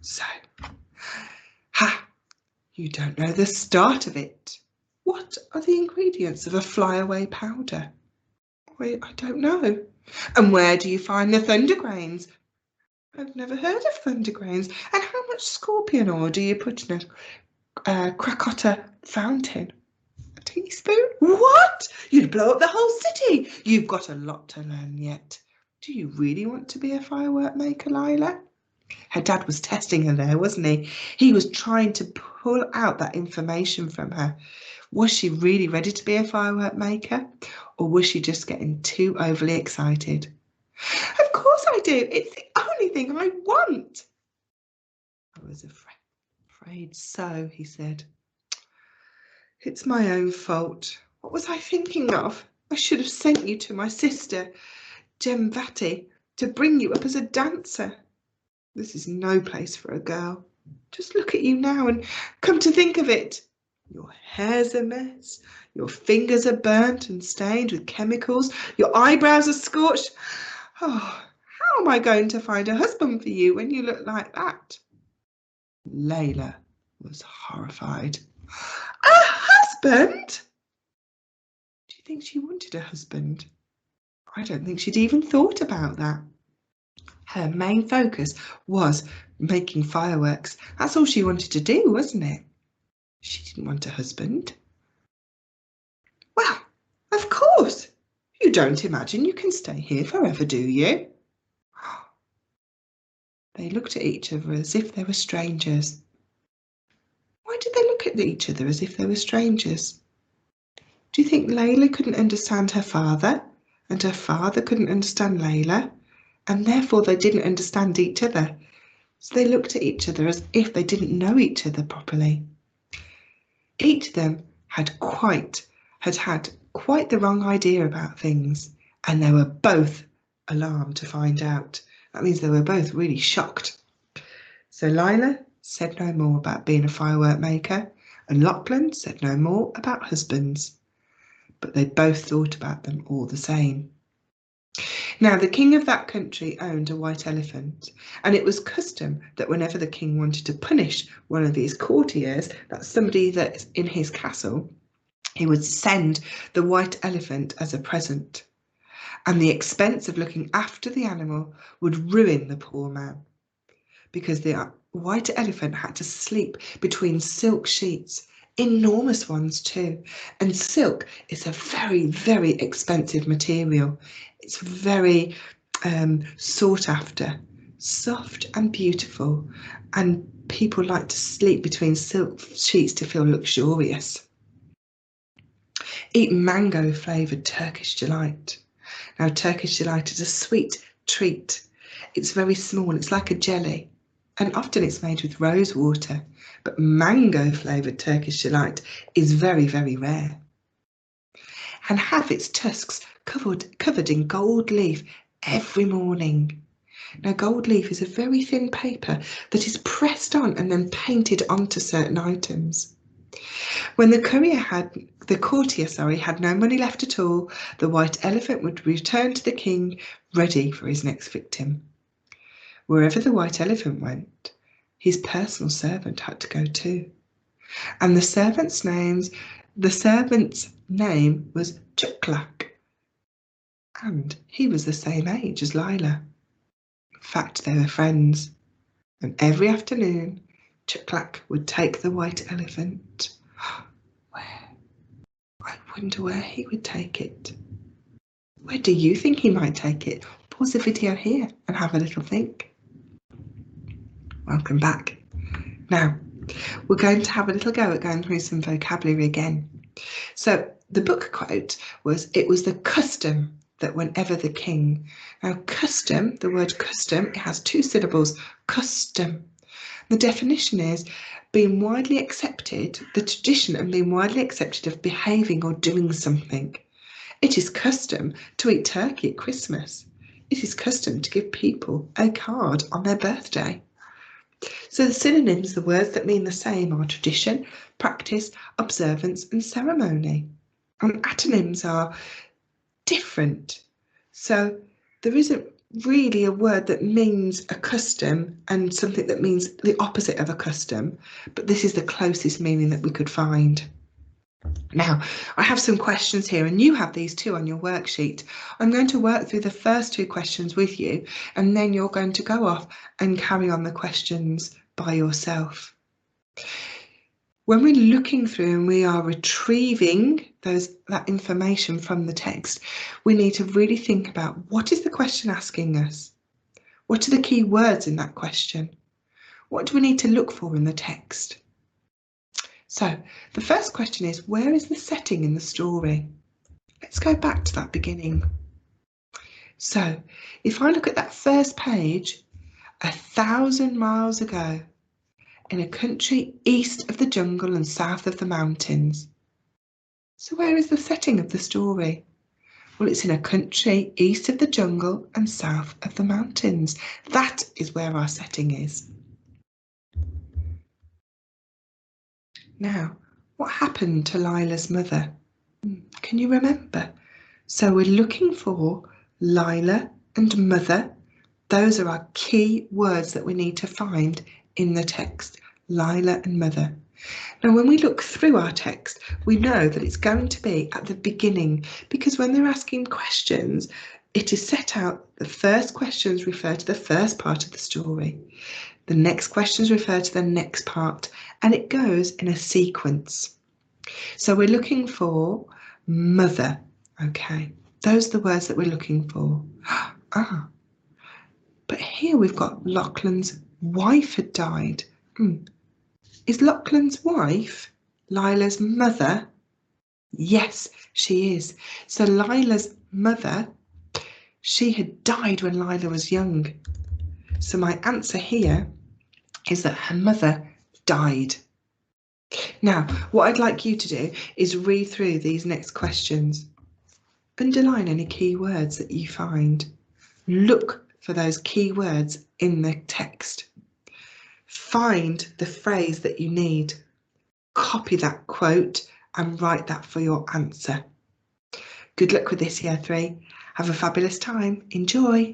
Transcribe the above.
So, ha, you don't know the start of it. What are the ingredients of a flyaway powder? Wait, I don't know. And where do you find the thunder grains? I've never heard of thunder grains. And how much scorpion oil do you put in a Krakatoa fountain? A teaspoon? What? You'd blow up the whole city. You've got a lot to learn yet. Do you really want to be a firework maker, Lila? Her dad was testing her there, wasn't he? He was trying to pull out that information from her. Was she really ready to be a firework maker? Or was she just getting too overly excited? Of course I do. It's the only thing I want. I was afraid so, he said. It's my own fault. What was I thinking of? I should have sent you to my sister, Gemvati, to bring you up as a dancer. This is no place for a girl. Just look at you now and come to think of it. Your hair's a mess. Your fingers are burnt and stained with chemicals. Your eyebrows are scorched. Oh, how am I going to find a husband for you when you look like that? Layla was horrified. A husband? Do you think she wanted a husband? I don't think she'd even thought about that. Her main focus was making fireworks. That's all she wanted to do, wasn't it? She didn't want a husband. Well, of course. You don't imagine you can stay here forever, do you? They looked at each other as if they were strangers. Why did they look at each other as if they were strangers? Do you think Layla couldn't understand her father, and her father couldn't understand Layla, and therefore they didn't understand each other? So they looked at each other as if they didn't know each other properly. Each of them had had quite the wrong idea about things, and they were both alarmed to find out. That means they were both really shocked. So Lila said no more about being a firework maker, and Lachlan said no more about husbands. But they both thought about them all the same. Now, the king of that country owned a white elephant, and it was custom that whenever the king wanted to punish one of his courtiers, that's somebody that's in his castle, he would send the white elephant as a present. And the expense of looking after the animal would ruin the poor man, because the white elephant had to sleep between silk sheets, enormous ones too. And silk is a very, very expensive material. It's very sought after, soft and beautiful, and people like to sleep between silk sheets to feel luxurious. Eat mango flavoured Turkish delight. Now, Turkish delight is a sweet treat. It's very small, it's like a jelly, and often it's made with rose water, but mango flavoured Turkish delight is very, very rare. And have its tusks covered in gold leaf every morning. Now, gold leaf is a very thin paper that is pressed on and then painted onto certain items. When the courtier had no money left at all, the white elephant would return to the king, ready for his next victim. Wherever the white elephant went, his personal servant had to go too. And the servant's name was Chuklak, and he was the same age as Lila. In fact, they were friends, and every afternoon Chuklak would take the white elephant. Where? I wonder where he would take it. Where do you think he might take it? Pause the video here and have a little think. Welcome back. Now, we're going to have a little go at going through some vocabulary again. So the book quote was, it was the custom that whenever the king. Now, custom, the word custom, it has two syllables, custom. The definition is being widely accepted, the tradition and being widely accepted of behaving or doing something. It is custom to eat turkey at Christmas. It is custom to give people a card on their birthday. So the synonyms, the words that mean the same, are tradition, practice, observance and ceremony. And antonyms are different. So there isn't really a word that means a custom and something that means the opposite of a custom, but this is the closest meaning that we could find. Now, I have some questions here, and you have these too on your worksheet. I'm going to work through the first two questions with you, and then you're going to go off and carry on the questions by yourself. When we're looking through and we are retrieving that information from the text, we need to really think about, what is the question asking us? What are the key words in that question? What do we need to look for in the text? So the first question is, where is the setting in the story? Let's go back to that beginning. So if I look at that first page, 1,000 miles ago, in a country east of the jungle and south of the mountains. So where is the setting of the story? Well, it's in a country east of the jungle and south of the mountains. That is where our setting is. Now, what happened to Lila's mother? Can you remember? So we're looking for Lila and mother. Those are our key words that we need to find in the text, Lila and mother. Now, when we look through our text, we know that it's going to be at the beginning, because when they're asking questions, it is set out. The first questions refer to the first part of the story. The next questions refer to the next part, and it goes in a sequence. So we're looking for mother. Okay, those are the words that we're looking for. But here we've got Lachlan's wife had died. Is Lachlan's wife Lila's mother? Yes, she is. So Lila's mother, she had died when Lila was young. So my answer here is that her mother died. Now, what I'd like you to do is read through these next questions. Underline any key words that you find. Look for those key words in the text. Find the phrase that you need. Copy that quote and write that for your answer. Good luck with this, Year 3. Have a fabulous time. Enjoy.